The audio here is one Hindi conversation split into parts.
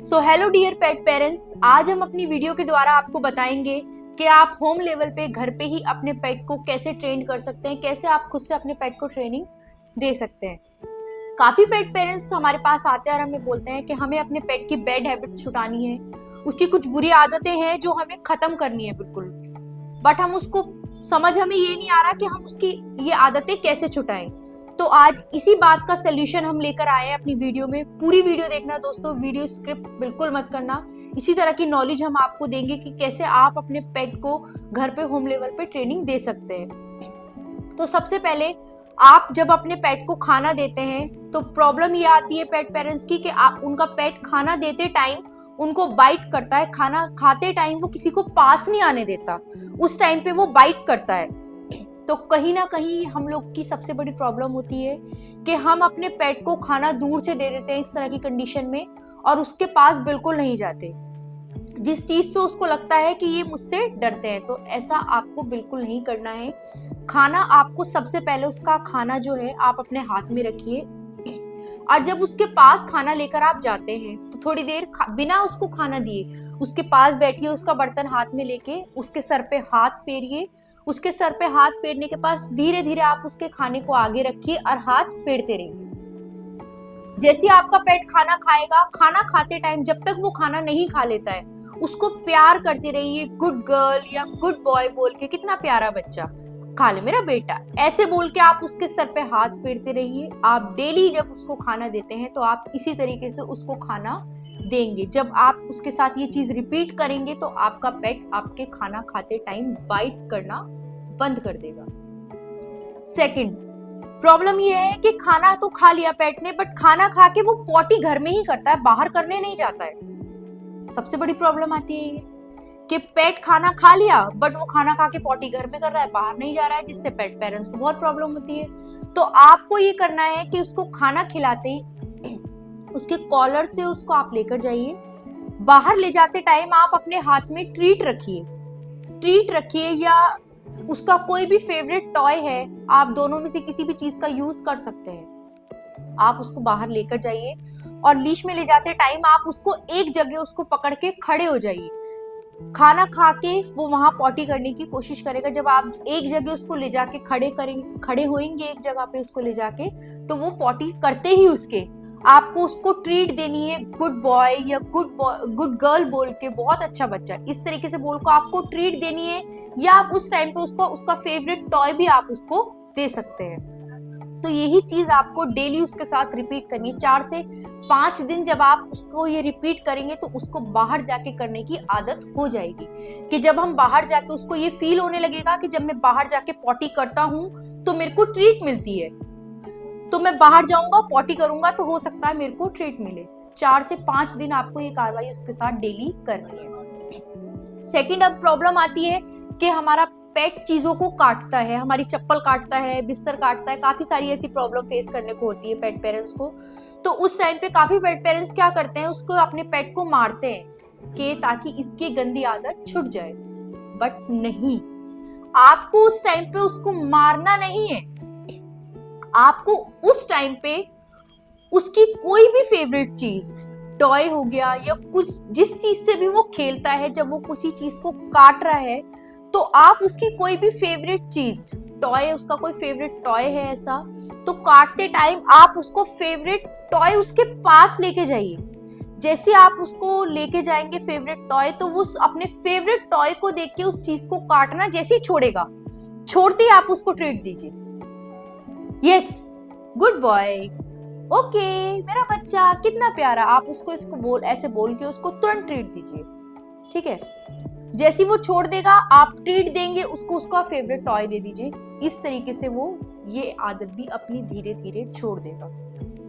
सो हेलो डियर पेट पेरेंट्स, आज हम अपनी वीडियो के द्वारा आपको बताएंगे कि आप होम लेवल पे घर पे ही अपने पेट को कैसे ट्रेन कर सकते हैं, कैसे आप खुद से अपने पेट को ट्रेनिंग दे सकते हैं। काफी पेट पेरेंट्स हमारे पास आते हैं और हमें बोलते हैं कि हमें अपने पेट की बैड हैबिट छुटानी है, उसकी कुछ बुरी आदतें हैं जो हमें खत्म करनी है बिल्कुल। बट हम उसको हमें ये नहीं आ रहा कि हम उसकी ये आदतें कैसे छुटाएं। तो आज इसी बात का सोल्यूशन हम लेकर आए हैं अपनी वीडियो में। पूरी वीडियो देखना दोस्तों, वीडियो स्क्रिप्ट बिल्कुल मत करना। इसी तरह की नॉलेज हम आपको देंगे कि कैसे आप अपने पेट को घर पे होम लेवल पे ट्रेनिंग दे सकते हैं। तो सबसे पहले आप जब अपने पेट को खाना देते हैं तो प्रॉब्लम ये आती है पेट पेरेंट्स की कि आप उनका पेट खाना देते टाइम उनको बाइट करता है, खाना खाते टाइम वो किसी को पास नहीं आने देता, उस टाइम पे वो बाइट करता है। तो कहीं ना कहीं हम लोग की सबसे बड़ी प्रॉब्लम होती है कि हम अपने पेट को खाना दूर से दे देते हैं इस तरह की कंडीशन में और उसके पास बिल्कुल नहीं जाते, जिस चीज से उसको लगता है कि ये मुझसे डरते हैं। तो ऐसा आपको बिल्कुल नहीं करना है। खाना आपको सबसे पहले उसका खाना जो है आप अपने हाथ में रखिए और जब उसके पास खाना लेकर आप जाते हैं तो थोड़ी देर बिना उसको खाना दिए उसके पास बैठिए, उसका बर्तन हाथ में लेके उसके सर पे हाथ फेरिए। उसके सर पे हाथ फेरने के पास धीरे धीरे आप उसके खाने को आगे रखिए और हाथ फेरते रहिए। जैसे आपका पेट खाना खाएगा, खाना खाते टाइम जब तक वो खाना नहीं खा लेता है उसको प्यार करते रहिए, गुड गर्ल या गुड बॉय बोल के, कितना प्यारा बच्चा, खा ले मेरा बेटा, ऐसे बोल के आप उसके सर पे हाथ फेरते रहिए। आप डेली जब उसको खाना देते हैं तो आप इसी तरीके से उसको खाना देंगे। जब आप उसके साथ ये चीज रिपीट करेंगे तो आपका पेट आपके खाना खाते टाइम बाइट करना बंद कर देगा। सेकंड प्रॉब्लम ये है कि खाना तो खा लिया पेट ने, बट खाना खा के वो पॉटी घर में ही करता है, बाहर करने नहीं जाता है। सबसे बड़ी प्रॉब्लम आती है ये कि पेट खाना खा लिया बट वो खाना खा के पॉटी घर में कर रहा है, बाहर नहीं जा रहा है, जिससे पेट पेरेंट्स को बहुत प्रॉब्लम होती है। तो आपको ये करना है कि उसको खाना खिलाते ही उसके कॉलर से उसको आप लेकर जाइए। बाहर ले जाते टाइम आप अपने हाथ में ट्रीट रखिए या उसका कोई भी फेवरेट टॉय है, आप दोनों में से किसी भी चीज का यूज कर सकते हैं। आप उसको बाहर लेकर जाइए और लीश में ले जाते टाइम आप उसको एक जगह उसको पकड़ के खड़े हो जाइए। खाना खा के वो वहां पॉटी करने की कोशिश करेगा। जब आप एक जगह उसको ले जाके खड़े होंगे एक जगह पे उसको ले जाके, तो वो पॉटी करते ही उसके आपको उसको ट्रीट देनी है, गुड बॉय या गुड गर्ल बोल के, बहुत अच्छा बच्चा, इस तरीके से बोल को आपको ट्रीट देनी है। या आप उस टाइम पे उसको उसका फेवरेट टॉय भी आप उसको दे सकते हैं। तो यही चीज आपको डेली उसके साथ रिपीट करनी है। 4 से 5 दिन जब आप उसको ये रिपीट करेंगे तो उसको बाहर जाके करने की आदत हो जाएगी कि जब हम बाहर जाके उसको ये फील होने लगेगा कि जब मैं बाहर जाके पॉटी करता हूँ तो मेरे को ट्रीट मिलती है, तो मैं बाहर जाऊंगा पॉटी करूंगा तो हो सकता है मेरे को ट्रीट मिले। 4 से 5 दिन आपको ये कार्रवाई उसके साथ डेली करनी है। सेकंड अब प्रॉब्लम आती है कि हमारा पेट चीजों को काटता है, हमारी चप्पल काटता है, बिस्तर काटता है, काफी सारी ऐसी प्रॉब्लम फेस करने को होती है पेट पेरेंट्स को। तो उस टाइम पे काफी पेट पेरेंट्स क्या करते हैं, उसको अपने पेट को मारते हैं कि ताकि इसकी गंदी आदत छूट जाए। बट नहीं, आपको उस टाइम पे उसको मारना नहीं है। आपको उस टाइम पे उसकी कोई भी फेवरेट चीज, टॉय हो गया या कुछ जिस चीज से भी वो खेलता है, जब वो किसी चीज को काट रहा है तो आप उसकी कोई भी फेवरेट चीज, टॉय, उसका कोई फेवरेट टॉय है ऐसा, तो काटते टाइम आप उसको फेवरेट टॉय उसके पास लेके जाइए। जैसे आप उसको लेके जाएंगे फेवरेट टॉय, तो वो अपने फेवरेट टॉय को देख के उस चीज को काटना जैसे ही छोड़ेगा, छोड़ते ही आप उसको ट्रीट दीजिए। यस, गुड बॉय, ओके मेरा बच्चा कितना प्यारा, आप उसको ऐसे बोल के उसको तुरंत ट्रीट दीजिए। ठीक है, जैसे वो छोड़ देगा आप ट्रीट देंगे उसको, उसका फेवरेट टॉय दे दीजिए। इस तरीके से वो ये आदत भी अपनी धीरे धीरे छोड़ देगा।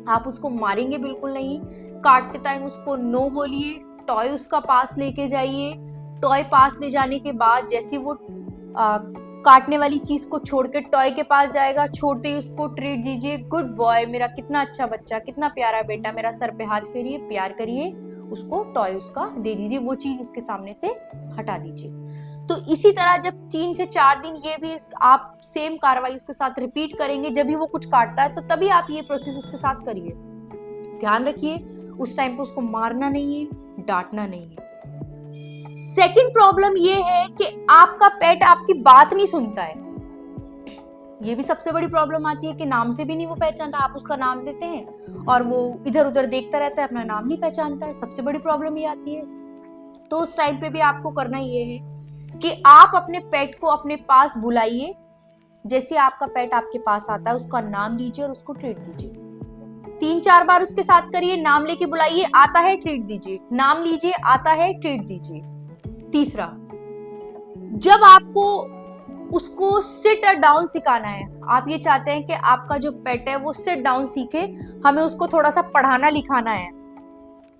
आप उसको मारेंगे बिल्कुल नहीं, काटते टाइम उसको नो बोलिए, टॉय उसका पास लेके जाइए। टॉय पास ले जाने के बाद जैसे वो काटने वाली चीज को छोड़ के टॉय के पास जाएगा, छोड़ते ही उसको ट्रीट दीजिए, गुड बॉय, मेरा कितना अच्छा बच्चा, कितना प्यारा बेटा, मेरा सर पे हाथ फेरिए, प्यार करिए, उसको टॉय उसका दे दीजिए, वो चीज उसके सामने से हटा दीजिए। तो इसी तरह जब 3 से 4 दिन ये भी आप सेम कार्रवाई उसके साथ रिपीट करेंगे, जब भी वो कुछ काटता है तो तभी आप ये प्रोसेस उसके साथ करिए। ध्यान रखिए, उस टाइम पे उसको मारना नहीं है, डांटना नहीं है। सेकंड प्रॉब्लम ये है कि आपका पेट आपकी बात नहीं सुनता है। ये भी सबसे बड़ी प्रॉब्लम आती है कि नाम से भी नहीं वो पहचानता। आप उसका नाम देते हैं और वो इधर उधर देखता रहता है, अपना नाम नहीं पहचानता है। सबसे बड़ी प्रॉब्लम ये आती है। तो उस टाइम पे भी आपको करना ये है कि आप अपने पेट को अपने पास बुलाइए। जैसे आपका पेट आपके पास आता है, उसका नाम लीजिए और उसको ट्रीट दीजिए। 3-4 बार उसके साथ करिए। नाम लेके बुलाइए, आता है ट्रीट दीजिए, नाम लीजिए, आता है ट्रीट दीजिए। तीसरा, जब आपको उसको सिट और डाउन सिखाना है, आप ये चाहते हैं कि आपका जो पेट है वो सिट डाउन सीखे, हमें उसको थोड़ा सा पढ़ाना लिखाना है,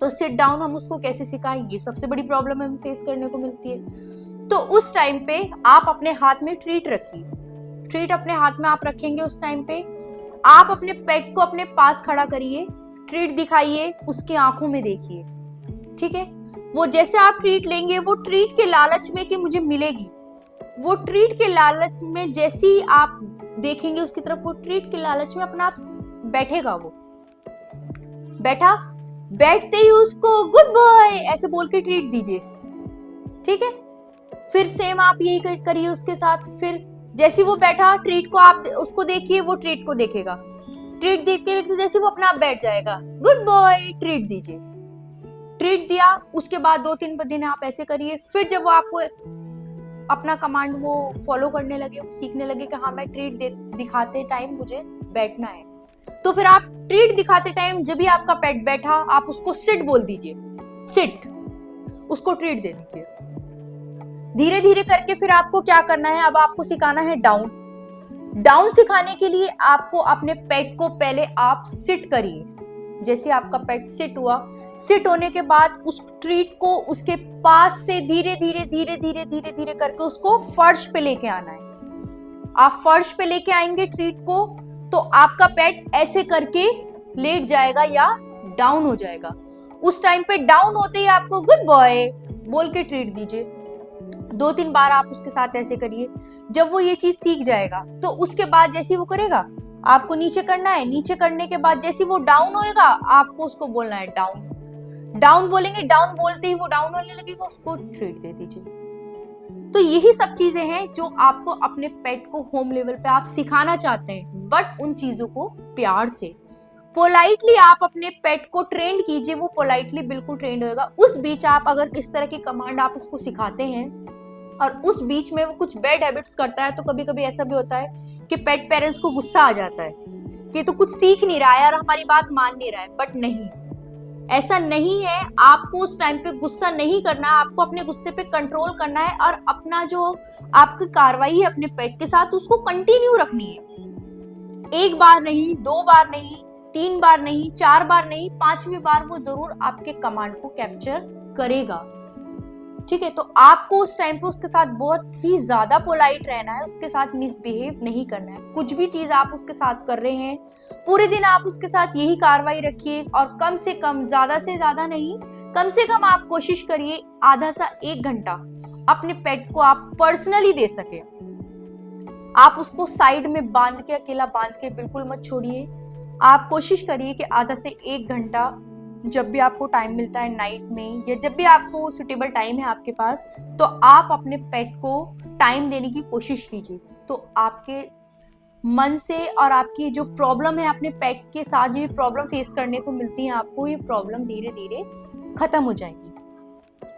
तो सिट डाउन हम उसको कैसे सिखाएं, ये सबसे बड़ी प्रॉब्लम हमें फेस करने को मिलती है। तो उस टाइम पे आप अपने हाथ में ट्रीट रखिए। ट्रीट अपने हाथ में आप रखेंगे, उस टाइम पे आप अपने पेट को अपने पास खड़ा करिए, ट्रीट दिखाइए, उसकी आंखों में देखिए। ठीक है, वो जैसे आप ट्रीट लेंगे, वो ट्रीट के लालच में कि मुझे मिलेगी, वो ट्रीट के लालच में जैसे ही आप देखेंगे उसकी तरफ, वो ट्रीट के लालच में अपना आप बैठेगा। वो बैठा, बैठते ही उसको गुड बॉय ऐसे बोल के ट्रीट दीजिए। ठीक है, फिर सेम आप यही करिए उसके साथ। फिर जैसे वो बैठा, ट्रीट को आप उसको देखिए, वो ट्रीट को देखेगा। ट्रीट देखते देखते जैसे वो अपना आप बैठ जाएगा, गुड बॉय ट्रीट दीजिए। ट्रीट दिया, उसके बाद 2-3 दिन आप ऐसे करिए। फिर जब वो आपको अपना कमांड वो फॉलो करने लगे, वो सीखने लगे कि हाँ मैं ट्रीट दिखाते टाइम मुझे बैठना है, तो फिर आप ट्रीट दिखाते टाइम जब भी आपका पेट बैठा, आप उसको सिट बोल दीजिए, सिट, उसको ट्रीट दे दीजिए। धीरे धीरे करके फिर आपको क्या करना है, अब आपको सिखाना है डाउन। डाउन सिखाने के लिए आपको अपने पेट को पहले आप सिट करिए। जैसे आपका पेट सिट हुआ, सिट होने के बाद उस ट्रीट को उसके पास से धीरे धीरे धीरे धीरे धीरे धीरे करके उसको फर्श पे लेके आना है। आप फर्श पे लेके आएंगे ट्रीट को, तो आपका पेट ऐसे करके लेट जाएगा या डाउन हो जाएगा। उस टाइम पे डाउन होते ही आपको गुड बॉय बोल के ट्रीट दीजिए। 2-3 बार आप उसके साथ ऐसे करिए। जब वो ये चीज सीख जाएगा, तो उसके बाद जैसे वो करेगा, आपको नीचे करना है। नीचे करने के बाद जैसे वो डाउन होएगा, आपको उसको बोलना है डाउन। डाउन बोलेंगे, डाउन बोलते ही वो डाउन होने लगेगा, उसको ट्रीट दे दीजिए। तो यही सब चीजें हैं जो आपको अपने पेट को होम लेवल पे आप सिखाना चाहते हैं, बट उन चीजों को प्यार से, पोलाइटली आप अपने पेट को ट्रेन कीजिए। वो पोलाइटली बिल्कुल ट्रेंड होएगा। उस बीच आप अगर इस तरह की कमांड आप उसको सिखाते हैं और उस बीच में वो कुछ बैड हैबिट्स करता है, तो कभी कभी ऐसा भी होता है कि पेट पेरेंट्स को गुस्सा आ जाता है कि तो कुछ सीख नहीं रहा है और हमारी बात मान नहीं रहा है। बट नहीं, ऐसा नहीं है। आपको उस टाइम पे गुस्सा नहीं करना है, आपको अपने गुस्से पे कंट्रोल करना है और अपना जो आपकी कार्रवाई है अपने पेट के साथ, उसको कंटिन्यू रखनी है। 1 बार नहीं, 2 बार नहीं, 3 बार नहीं, 4 बार नहीं, 5वीं बार वो जरूर आपके कमांड को कैप्चर करेगा। ठीक है, तो आपको उस टाइम पे उसके साथ बहुत ही ज्यादा पोलाइट रहना है, उसके साथ मिसबिहेव नहीं करना है। कुछ भी चीज आप उसके साथ कर रहे हैं, पूरे दिन आप उसके साथ यही कार्रवाई रखिए और कम से कम, ज्यादा से ज्यादा नहीं, कम से कम आप कोशिश करिए आधा से 1 घंटा अपने पेट को आप पर्सनली दे सके। आप उसको साइड में बांध के, अकेला बांध के बिल्कुल मत छोड़िए। आप कोशिश करिए कि आधा से 1 घंटा जब भी आपको टाइम मिलता है, नाइट में या जब भी आपको सुटेबल टाइम है आपके पास, तो आप अपने पेट को टाइम देने की कोशिश कीजिए। तो आपके मन से और आपकी जो प्रॉब्लम है अपने पेट के साथ, जो प्रॉब्लम फेस करने को मिलती है आपको, ये प्रॉब्लम धीरे धीरे खत्म हो जाएगी।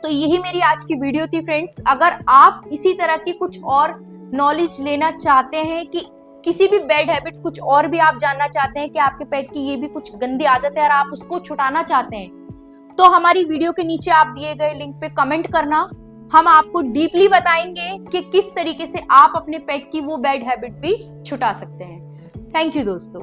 तो यही मेरी आज की वीडियो थी फ्रेंड्स। अगर आप इसी तरह की कुछ और नॉलेज लेना चाहते हैं कि किसी भी बैड हैबिट, कुछ और भी आप जानना चाहते हैं कि आपके पेट की ये भी कुछ गंदी आदत है और आप उसको छुटाना चाहते हैं, तो हमारी वीडियो के नीचे आप दिए गए लिंक पे कमेंट करना। हम आपको डीपली बताएंगे कि किस तरीके से आप अपने पेट की वो बैड हैबिट भी छुटा सकते हैं। थैंक यू दोस्तों।